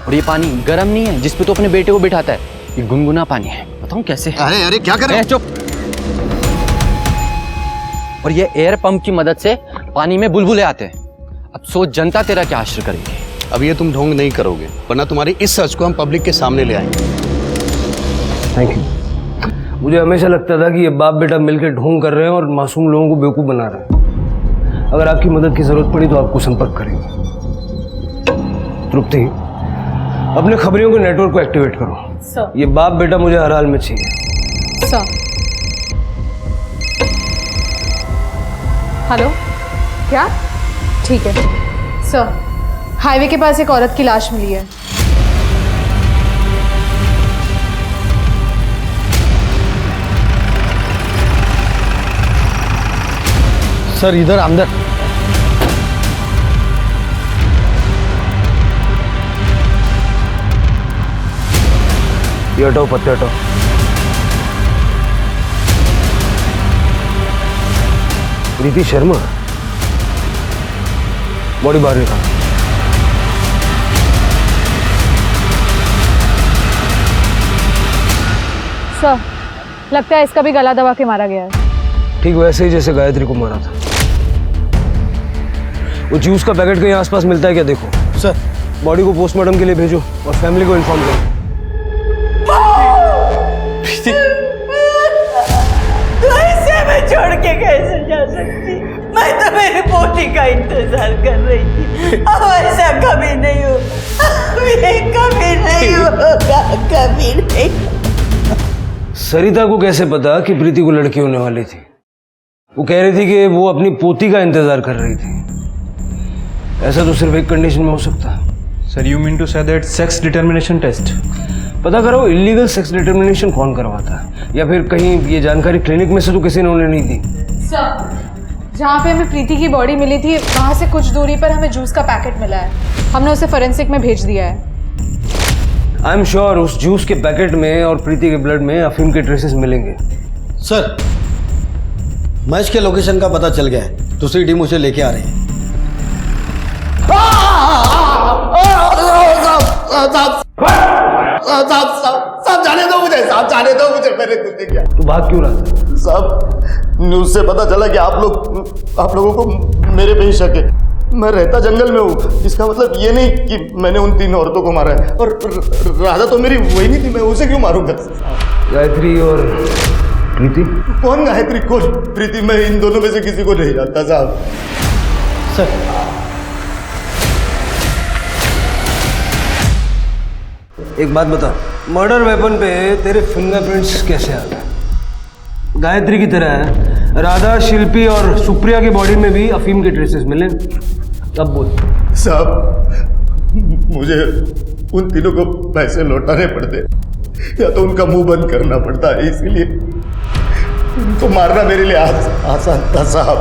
और ये पानी गर्म नहीं है जिसपे तो अपने बेटे को बिठाता है, ये गुनगुना पानी है। बताऊं कैसे? अरे अरे क्या कर रहे हो? चुप। और ये एयर पंप की मदद से पानी में बुलबुले आते हैं। अब सोच जनता तेरा क्या आश्रय करेगी। अब ये तुम ढोंग नहीं करोगे, वरना तुम्हारी इस सच को हम पब्लिक के सामने ले आएंगे। Thank you. मुझे हमेशा लगता था कि ये बाप बेटा मिलकर ढोंग कर रहे हैं और मासूम लोगों को बेवकूफ़ बना रहे हैं। अगर आपकी मदद की जरूरत पड़ी तो आपको संपर्क करेंगे। तृप्ति, अपने खबरियों के नेटवर्क को एक्टिवेट करो। सर। ये बाप बेटा मुझे हर हाल में चाहिए। सर। हेलो, क्या? ठीक है सर। हाईवे के पास एक औरत की लाश मिली है। सर इधर अंदर। ये हटाओ, पत्ते हटाओ। प्रीति शर्मा, बॉडी बाहर निकाल। सर, लगता है इसका भी गला दबा के मारा गया है। ठीक वैसे ही जैसे गायत्री को मारा था। वो जूस का पैकेट कहीं आसपास मिलता है क्या देखो। सर, बॉडी को पोस्टमार्टम के लिए भेजो और फैमिली को इन्फॉर्म करो। तो ऐसे मैं छोड़ के कैसे जा सकती? मैं तो मेरी पोती का इंतजार कर रही थी। अब ऐसा कभी नहीं हो, कभी नहीं होगा, कभी नहीं। सरिता को कैसे पता कि प्रीति को लड़की होने वाली थी? वो कह रही थी कि वो अपनी पोती का इंतजार कर रही थी। ऐसा तो सिर्फ एक कंडीशन में हो सकता है। Sir you mean to say that sex determination test? पता करो इलीगल सेक्स डिटर्मिनेशन कौन करवाता है, या फिर कहीं ये जानकारी क्लिनिक में से तो किसी ने उन्हें नहीं दी। सर, जहाँ पे हमें प्रीति की बॉडी मिली थी वहाँ से कुछ दूरी पर हमें जूस का पैकेट मिला है। हमने उसे फोरेंसिक में भेज दिया है। आई एम श्योर उस जूस के पैकेट में और प्रीति के ब्लड में अफीम के ट्रेसेस मिलेंगे। सर, महेश के लोकेशन का पता चल गया है। दूसरी टीम उसे लेके आ रही है। साहब जाने दो मुझे, साहब जाने दो मुझे। मैंने कुछ नहीं किया। तू भाग क्यों रहा था? साहब, न्यूज से पता चला कि आप लोगों को मेरे पे ही शक है। मैं रहता जंगल में हूँ, इसका मतलब ये नहीं कि मैंने उन 3 औरतों को मारा है। और राधा तो मेरी वही नहीं थी, मैं उसे क्यों मारूंगा? गायत्री और प्रीति? कौन गायत्री, कौन प्रीति? मैं इन दोनों में से किसी को नहीं जानता साहब। सर, एक बात बता, मर्डर वेपन पे तेरे फिंगरप्रिंट्स कैसे आ गए? गायत्री की तरह राधा, शिल्पी और सुप्रिया की बॉडी में भी अफीम के ट्रेसेस मिले। अब बोल। साहब, मुझे उन तीनों को पैसे लौटाने पड़ते या तो उनका मुंह बंद करना पड़ता है, इसीलिए उनको मारना मेरे लिए आसान था साहब।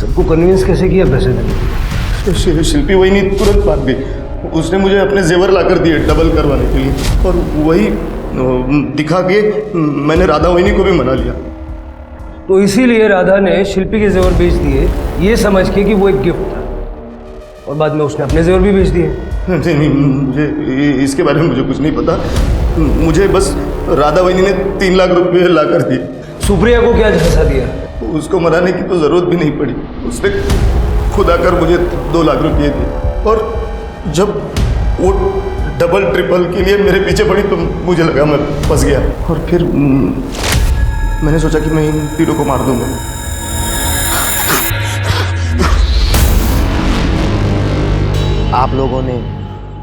सबको कन्विंस कैसे किया पैसे देने? शिल्पी वही नहीं तुरंत भाग गई। उसने मुझे अपने जेवर लाकर दिए डबल करवाने के लिए, और वही दिखा के मैंने राधा वहिनी को भी मना लिया। तो इसीलिए राधा ने शिल्पी के जेवर बेच दिए, ये समझ के कि वो एक गिफ्ट था, और बाद में उसने अपने जेवर भी बेच दिए। नहीं, मुझे इसके बारे में मुझे कुछ नहीं पता। मुझे बस राधा वहिनी ने 3 लाख रुपए ला कर दिए। सुप्रिया को क्या झंसा दिया? उसको मनाने की तो जरूरत भी नहीं पड़ी, उसने खुद आकर मुझे 2 लाख रुपये दिए। और जब वो डबल ट्रिपल के लिए मेरे पीछे पड़ी तो मुझे लगा मैं फंस गया, और फिर मैंने सोचा कि मैं इन तीनों को मार दूंगा। आप लोगों ने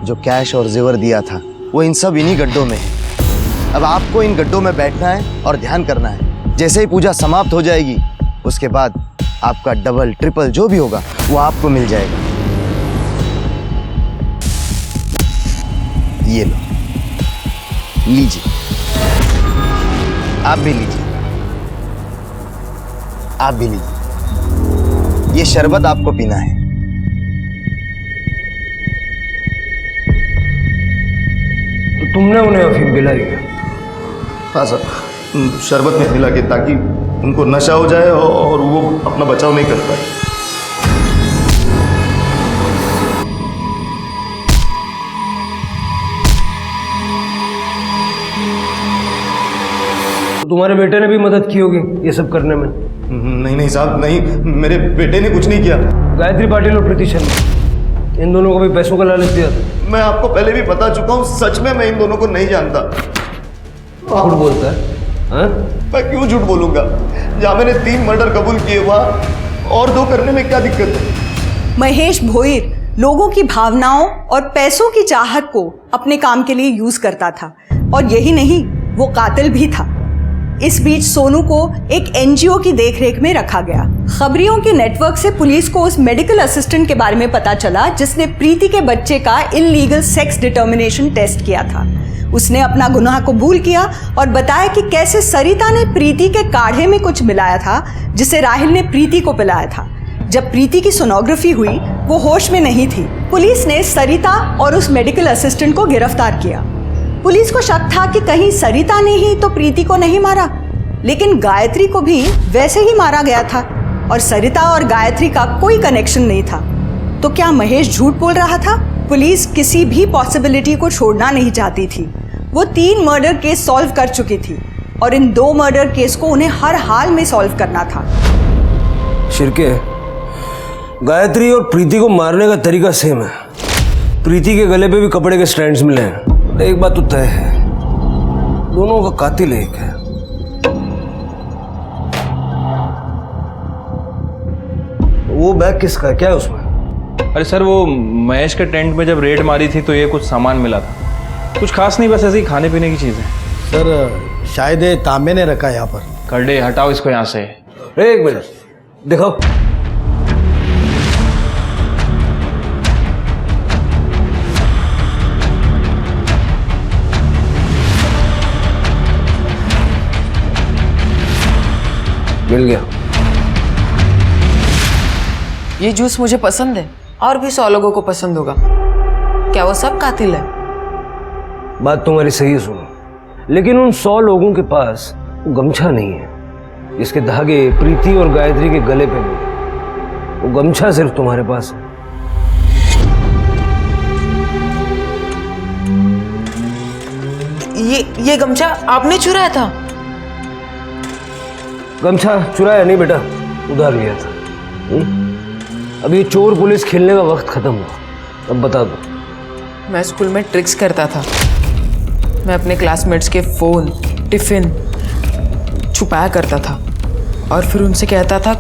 जो कैश और जेवर दिया था वो इन सब इन्हीं गड्ढों में है। अब आपको इन गड्ढों में बैठना है और ध्यान करना है। जैसे ही पूजा समाप्त हो जाएगी उसके बाद आपका डबल ट्रिपल जो भी होगा वो आपको मिल जाएगा। ये लो, लीजिए, आप भी लीजिए, आप भी लीजिए। ये शरबत आपको पीना है। तो तुमने उन्हें अफीम पिलाई क्या? हाँ सर, शरबत में मिला के ताकि उनको नशा हो जाए और वो अपना बचाव नहीं कर पाए। तो तुम्हारे बेटे ने भी मदद की होगी ये सब करने में? नहीं साहब, नहीं, मेरे बेटे ने कुछ नहीं किया। गायत्री पाटिल और प्रीति शर्मा, इन दोनों को भी पैसों का लालच दिया था। मैं आपको पहले भी बता चुका हूँ, सच में मैं इन दोनों को नहीं जानता। झूठ बोलता है? मैं क्यों झूठ बोलूंगा? जहाँ मैंने 3 मर्डर कबूल किए वहाँ और 2 करने में क्या दिक्कत है? महेश भोईर लोगों की भावनाओं और पैसों की चाहत को अपने काम के लिए यूज करता था, और यही नहीं, वो कातिल भी था। इस बीच सोनू को एक एनजीओ की देखरेख में रखा गया। खबरियों के नेटवर्क से पुलिस को उस मेडिकल असिस्टेंट के बारे में पता चला जिसने प्रीति के बच्चे का इल्लीगल सेक्स डिटर्मिनेशन टेस्ट किया था। उसने अपना गुनाह कबूल किया और बताया कि कैसे सरिता ने प्रीति के काढ़े में कुछ मिलाया था जिसे राहिल ने प्रीति को पिलाया था। जब प्रीति की सोनोग्राफी हुई वो होश में नहीं थी। पुलिस ने सरिता और उस मेडिकल असिस्टेंट को गिरफ्तार किया। पुलिस को शक था कि कहीं सरिता ने ही तो प्रीति को नहीं मारा, लेकिन गायत्री को भी वैसे ही मारा गया था और सरिता और गायत्री का कोई कनेक्शन नहीं था। तो क्या महेश झूठ बोल रहा था? पुलिस किसी भी पॉसिबिलिटी को छोड़ना नहीं चाहती थी। वो 3 मर्डर केस सॉल्व कर चुकी थी और इन 2 मर्डर केस को उन्हें हर हाल में सॉल्व करना था। शिरके, गायत्री और प्रीति को मारने का तरीका सेम है। प्रीति के गले पे भी कपड़े के स्ट्रैंड्स मिले हैं। एक बात तो तय है, दोनों का कातिल एक है। वो बैग किसका है? क्या है उसमें? अरे सर, वो महेश के टेंट में जब रेड मारी थी तो ये कुछ सामान मिला था। कुछ खास नहीं, बस ऐसे ही खाने पीने की चीज़ें। सर शायद ये तांबे ने रखा है यहाँ पर। करडे, हटाओ इसको यहाँ से। एक मिनट, दिखाओ। मिल गया। ये जूस मुझे पसंद है और भी 100 लोगों को पसंद होगा। क्या वो सब कातिल है? बात तुम्हारी सही है सुनो, लेकिन उन 100 लोगों के पास गमछा नहीं है। इसके धागे प्रीति और गायत्री के गले पे मिले, वो गमछा सिर्फ तुम्हारे पास है। ये गमछा आपने चुराया था? गमछा चुराया नहीं बेटा, उधार लिया था। अब ये चोर पुलिस खेलने का वक्त खत्म हुआ। अब बता दो। मैं स्कूल में ट्रिक्स करता था। मैं अपने क्लासमेट्स के फ़ोन, टिफ़िन छुपाया करता था और फिर उनसे कहता था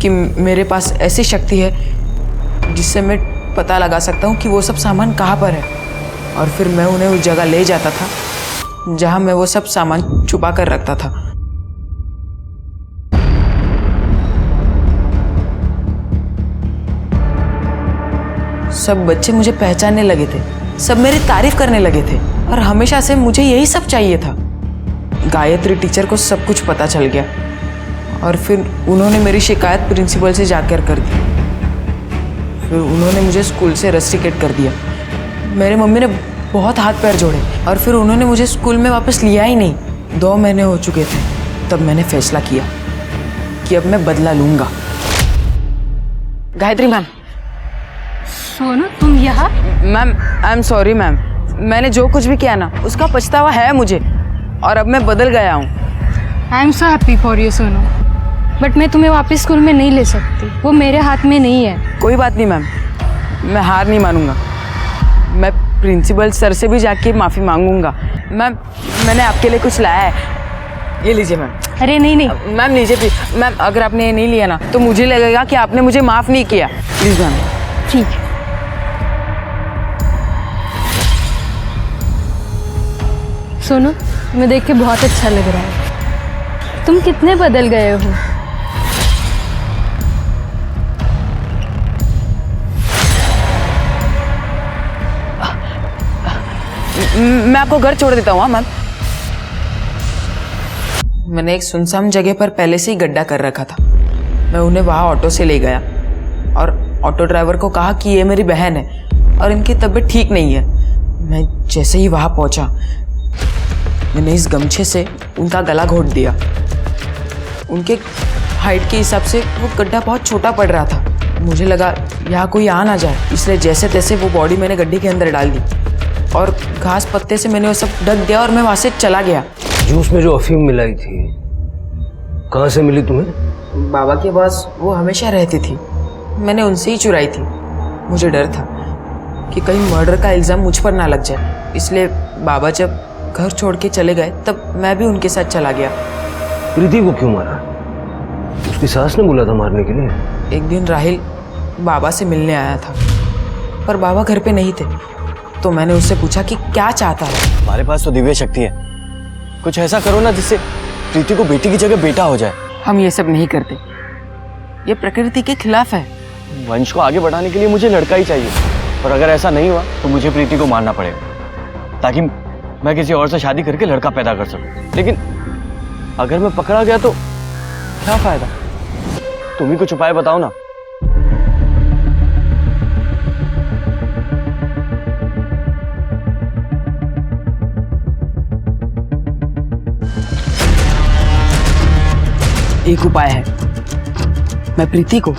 कि मेरे पास ऐसी शक्ति है जिससे मैं पता लगा सकता हूँ कि वो सब सामान कहाँ पर है, और फिर मैं उन्हें उस जगह ले जाता था जहाँ मैं वो सब सामान छुपा कर रखता था। सब बच्चे मुझे पहचानने लगे थे, सब मेरी तारीफ करने लगे थे और हमेशा से मुझे यही सब चाहिए था। गायत्री टीचर को सब कुछ पता चल गया और फिर उन्होंने मेरी शिकायत प्रिंसिपल से जाकर कर दी। फिर उन्होंने मुझे स्कूल से रस्टिकेट कर दिया। मेरे मम्मी ने बहुत हाथ पैर जोड़े और फिर उन्होंने मुझे स्कूल में वापस लिया ही नहीं। 2 महीने हो चुके थे तब मैंने फैसला किया कि अब मैं बदला लूंगा। गायत्री मैम। सोनू, तुम यहाँ? Ma'am, I am sorry ma'am. मैंने जो कुछ भी किया ना उसका पछतावा है मुझे और अब मैं बदल गया हूँ। I am so happy for you Sonu, but मैं तुम्हें वापस स्कूल में नहीं ले सकती, वो मेरे हाथ में नहीं है। कोई बात नहीं मैम, मैं हार नहीं मानूंगा। मैं प्रिंसिपल सर से भी जाके माफ़ी मांगूंगा। मैम, मैंने आपके लिए कुछ लाया है, ये लीजिए मैम। अरे नहीं मैम, लीजिए प्लीज। मैम, अगर आपने ये नहीं लिया ना तो मुझे लगेगा कि आपने मुझे माफ़ नहीं किया। Please ma'am. ठीक है। सोनू, तुम्हें देख के बहुत अच्छा लग रहा है। तुम कितने बदल गए हो। मैं आपको घर छोड़ देता हूँ मैम। मैंने एक सुनसान जगह पर पहले से ही गड्ढा कर रखा था। मैं उन्हें वहाँ ऑटो से ले गया और ऑटो ड्राइवर को कहा कि ये मेरी बहन है और इनकी तबीयत ठीक नहीं है। मैं जैसे ही वहाँ पहुँचा, मैंने इस गमछे से उनका गला घोट दिया। उनके हाइट के हिसाब से वो गड्ढा बहुत छोटा पड़ रहा था। मुझे लगा यहाँ कोई आ ना जाए, इसलिए जैसे तैसे वो बॉडी मैंने गड्ढे के अंदर डाल दी और घास पत्ते से मैंने वो सब ढक दिया और मैं वहाँ से चला गया। जूस में जो अफीम मिलाई थी, कहाँ से मिली तुम्हें? बाबा के पास वो हमेशा रहती थी, मैंने उनसे ही चुराई थी। मुझे डर था कि कहीं मर्डर का इल्ज़ाम मुझ पर ना लग जाए, इसलिए बाबा जब घर छोड़ के चले गए तब मैं भी उनके साथ चला गया। प्रीति को क्यों मारा? उसकी सास ने बोला था मारने के लिए। एक दिन राहिल बाबा से मिलने आया था, पर बाबा घर पे नहीं थे, तो मैंने उससे पूछा कि क्या चाहता है। हमारे पास तो दिव्य शक्ति है, कुछ ऐसा करो ना जिससे प्रीति को बेटी की जगह बेटा हो जाए। हम ये सब नहीं करते, ये प्रकृति के खिलाफ है। वंश को आगे बढ़ाने के लिए मुझे लड़का ही चाहिए, और अगर ऐसा नहीं हुआ तो मुझे प्रीति को मारना पड़ेगा ताकि मैं किसी और से शादी करके लड़का पैदा कर सकूं। लेकिन अगर मैं पकड़ा गया तो क्या फायदा? तुम ही कुछ उपाय बताओ ना। एक उपाय है, मैं प्रीति को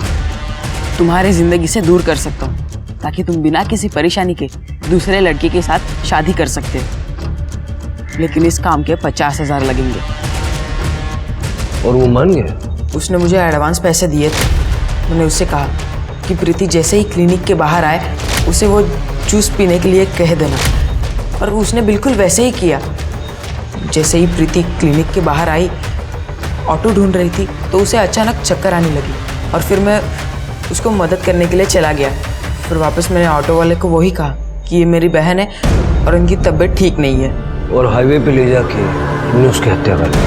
तुम्हारे जिंदगी से दूर कर सकता हूँ ताकि तुम बिना किसी परेशानी के दूसरे लड़के के साथ शादी कर सकते हो। लेकिन इस काम के 50,000 लगेंगे। और वो मान गया? उसने मुझे एडवांस पैसे दिए थे। मैंने उससे कहा कि प्रीति जैसे ही क्लिनिक के बाहर आए उसे वो जूस पीने के लिए कह देना, और उसने बिल्कुल वैसे ही किया। जैसे ही प्रीति क्लिनिक के बाहर आई, ऑटो ढूंढ रही थी तो उसे अचानक चक्कर आने लगी और फिर मैं उसको मदद करने के लिए चला गया। फिर वापस मैंने ऑटो वाले को वही कहा कि ये मेरी बहन है और उनकी तबीयत ठीक नहीं है। और हाईवे पे ले जाके तुमने उसकी हत्या कर दी।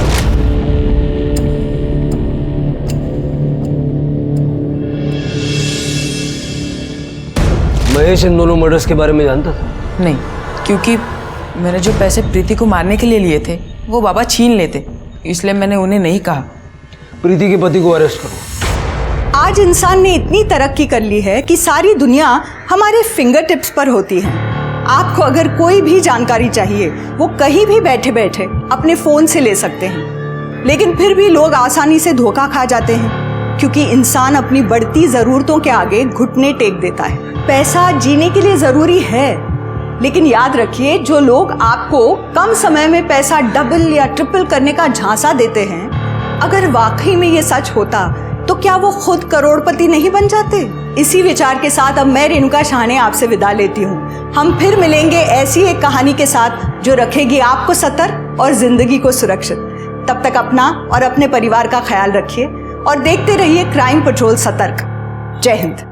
महेश इन दोनों मर्डर्स के बारे में जानता था? नहीं, क्योंकि मैंने जो पैसे प्रीति को मारने के लिए लिए थे वो बाबा छीन लेते, इसलिए मैंने उन्हें नहीं कहा। प्रीति के पति को अरेस्ट करो। आज इंसान ने इतनी तरक्की कर ली है कि सारी दुनिया हमारे फिंगर टिप्स पर होती है। आपको अगर कोई भी जानकारी चाहिए, वो कहीं भी बैठे बैठे अपने फोन से ले सकते हैं। लेकिन फिर भी लोग आसानी से धोखा खा जाते हैं, क्योंकि इंसान अपनी बढ़ती जरूरतों के आगे घुटने टेक देता है। पैसा जीने के लिए जरूरी है, लेकिन याद रखिए, जो लोग आपको कम समय में पैसा डबल या ट्रिपल करने का झांसा देते हैं, अगर वाकई में ये सच होता तो क्या वो खुद करोड़पति नहीं बन जाते? इसी विचार के साथ अब मैं रेणुका शाहने आपसे विदा लेती हूँ। हम फिर मिलेंगे ऐसी एक कहानी के साथ जो रखेगी आपको सतर्क और जिंदगी को सुरक्षित। तब तक अपना और अपने परिवार का ख्याल रखिए और देखते रहिए क्राइम पेट्रोल सतर्क। जय हिंद।